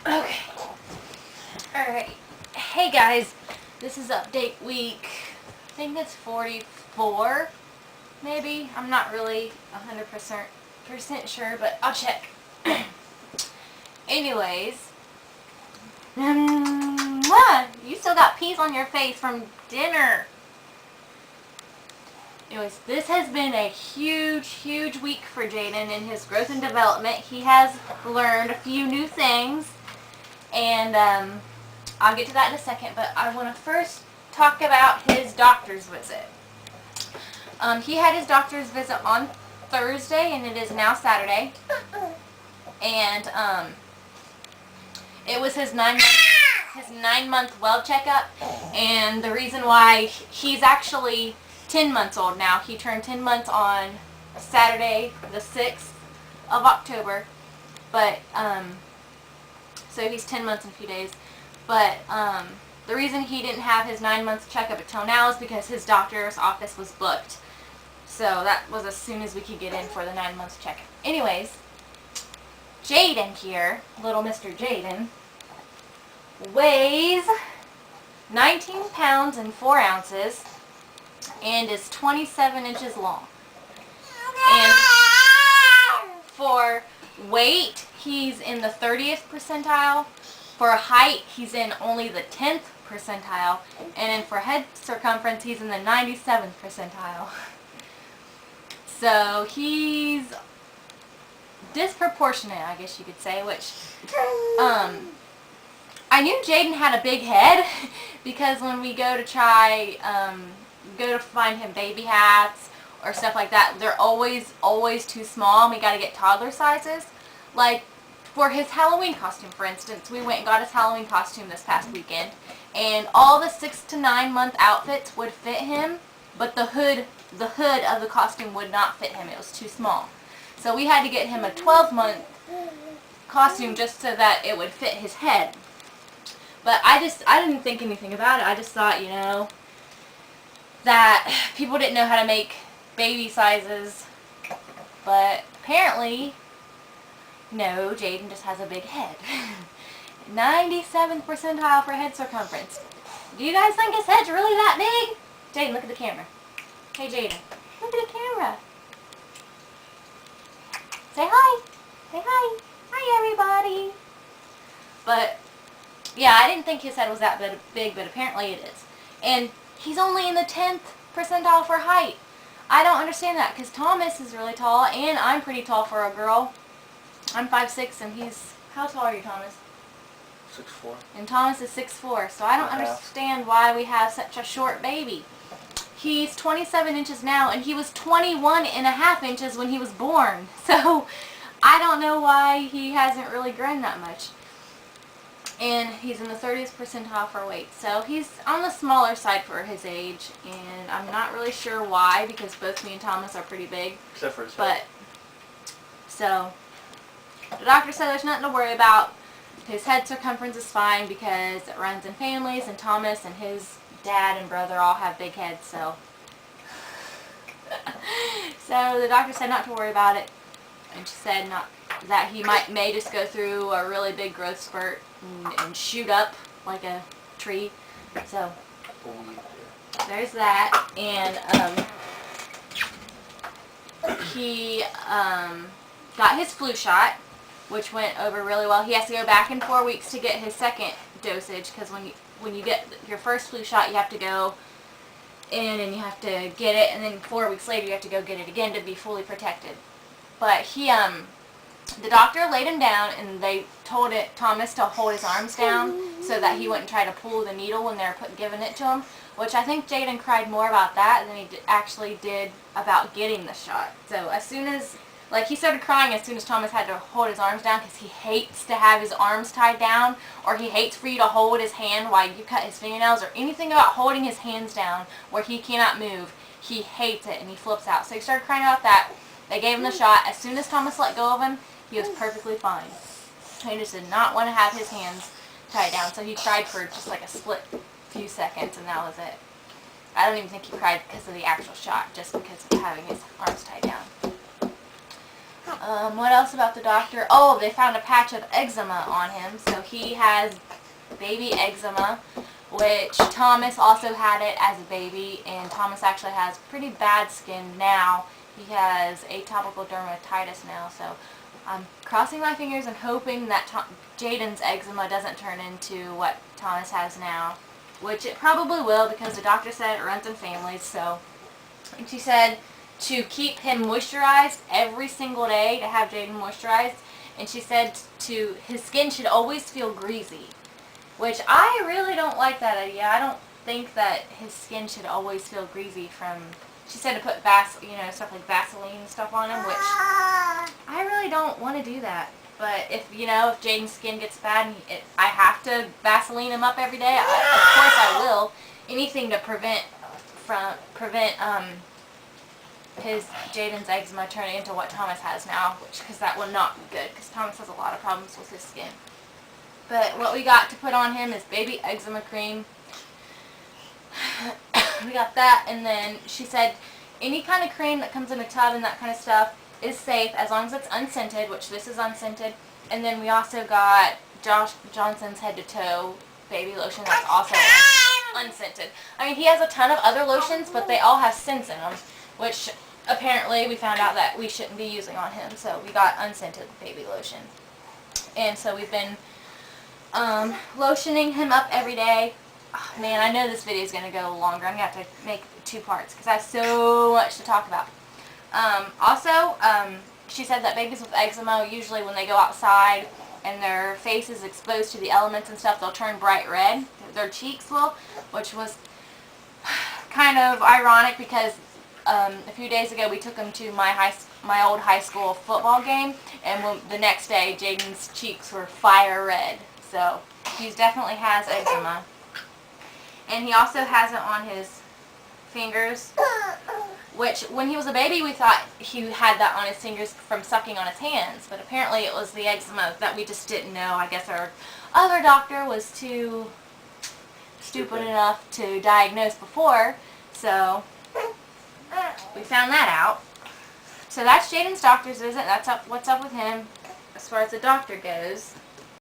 Okay. Alright. Hey guys, this is update week, I think it's 44, maybe? I'm not really 100% sure, but I'll check. Anyways. You still got peas on your face from dinner. Anyways, this has been a huge week for Jayden in his growth and development. He has learned a few new things, and I'll get to that in a second, but I want to first talk about his doctor's visit. He had his doctor's visit on Thursday, and it is now Saturday, and it was his 9-month well checkup, and the reason why he's actually 10 months old now. He turned 10 months on Saturday, the 6th of October, but so he's 10 months in a few days. But the reason he didn't have his 9-month checkup until now is because his doctor's office was booked. So that was as soon as we could get in for the 9-month checkup. Anyways, Jayden here, little Mr. Jayden, weighs 19 pounds and 4 ounces and is 27 inches long. And for weight, he's in the 30th percentile. For height, he's in only the 10th percentile. And then for head circumference, he's in the 97th percentile. So he's disproportionate, I guess you could say, which I knew Jayden had a big head because when we go to try, go to find him baby hats or stuff like that, they're always too small, and we got to get toddler sizes. Like for his Halloween costume, for instance, we went and got his Halloween costume this past weekend, and all the 6 to 9 month outfits would fit him, but the hood of the costume would not fit him. It was too small. So we had to get him a 12-month costume just so that it would fit his head. But I didn't think anything about it. I just thought, you know, that people didn't know how to make baby sizes. But apparently, no, Jayden just has a big head. 97th percentile for head circumference. Do you guys think his head's really that big? Jayden, look at the camera. Hey, Jayden, look at the camera. Say hi. Say hi. Hi, everybody. But yeah, I didn't think his head was that big, but apparently it is. And he's only in the 10th percentile for height. I don't understand that, because Thomas is really tall, and I'm pretty tall for a girl. I'm 5'6", and he's... How tall are you, Thomas? 6'4". And Thomas is 6'4", so I don't understand why we have such a short baby. He's 27 inches now, and he was 21.5 inches when he was born. So I don't know why he hasn't really grown that much. And he's in the 30th percentile for weight. So he's on the smaller side for his age, and I'm not really sure why, because both me and Thomas are pretty big. Except for his head. So the doctor said there's nothing to worry about. His head circumference is fine because it runs in families, and Thomas and his dad and brother all have big heads, so so the doctor said not to worry about it, and she said that he may just go through a really big growth spurt and shoot up like a tree. So there's that. And he got his flu shot, which went over really well. He has to go back in 4 weeks to get his second dosage, because when you get your first flu shot, you have to go in and you have to get it, and then 4 weeks later you have to go get it again to be fully protected. But he, the doctor laid him down, and they told Thomas to hold his arms down so that he wouldn't try to pull the needle when they were giving it to him, which I think Jayden cried more about that than he actually did about getting the shot. So as soon as, like, he started crying as soon as Thomas had to hold his arms down, because he hates to have his arms tied down, or he hates for you to hold his hand while you cut his fingernails, or anything about holding his hands down where he cannot move. He hates it, and he flips out. So he started crying about that. They gave him the shot. As soon as Thomas let go of him, he was perfectly fine. He just did not want to have his hands tied down, so he cried for just like a split few seconds, and that was it. I don't even think he cried because of the actual shot, just because of having his arms tied down. What else about the doctor? Oh, they found a patch of eczema on him. So he has baby eczema, which Thomas also had it as a baby, and Thomas actually has pretty bad skin now. He has atopical dermatitis now, so I'm crossing my fingers and hoping that Jayden's eczema doesn't turn into what Thomas has now, which it probably will because the doctor said it runs in families. So, and she said to keep him moisturized every single day, to have Jayden moisturized, and she said to his skin should always feel greasy, which I really don't like that idea. I don't think that his skin should always feel greasy from, she said to put stuff like Vaseline and stuff on him, which I really don't want to do that. But if Jayden's skin gets bad and I have to Vaseline him up every day, of course I will. Anything to prevent his Jayden's eczema turning into what Thomas has now, because that would not be good, because Thomas has a lot of problems with his skin. But what we got to put on him is baby eczema cream. We got that, and then she said any kind of cream that comes in a tub and that kind of stuff is safe as long as it's unscented, which this is unscented. And then we also got Josh Johnson's head to toe baby lotion that's also unscented. I mean, he has a ton of other lotions, but they all have scents in them, which apparently we found out that we shouldn't be using on him. So we got unscented baby lotion. And so we've been lotioning him up every day. Oh, man, I know this video is going to go longer. I'm going to have to make 2 parts because I have so much to talk about. Also, she said that babies with eczema, usually when they go outside and their face is exposed to the elements and stuff, they'll turn bright red. Their cheeks will, which was kind of ironic because a few days ago we took him to my old high school football game, and the next day Jayden's cheeks were fire red. So he definitely has eczema. And he also has it on his fingers, which when he was a baby we thought he had that on his fingers from sucking on his hands, but apparently it was the eczema that we just didn't know. I guess our other doctor was too stupid enough to diagnose before, so we found that out. So that's Jayden's doctor's visit. That's what's up with him as far as the doctor goes.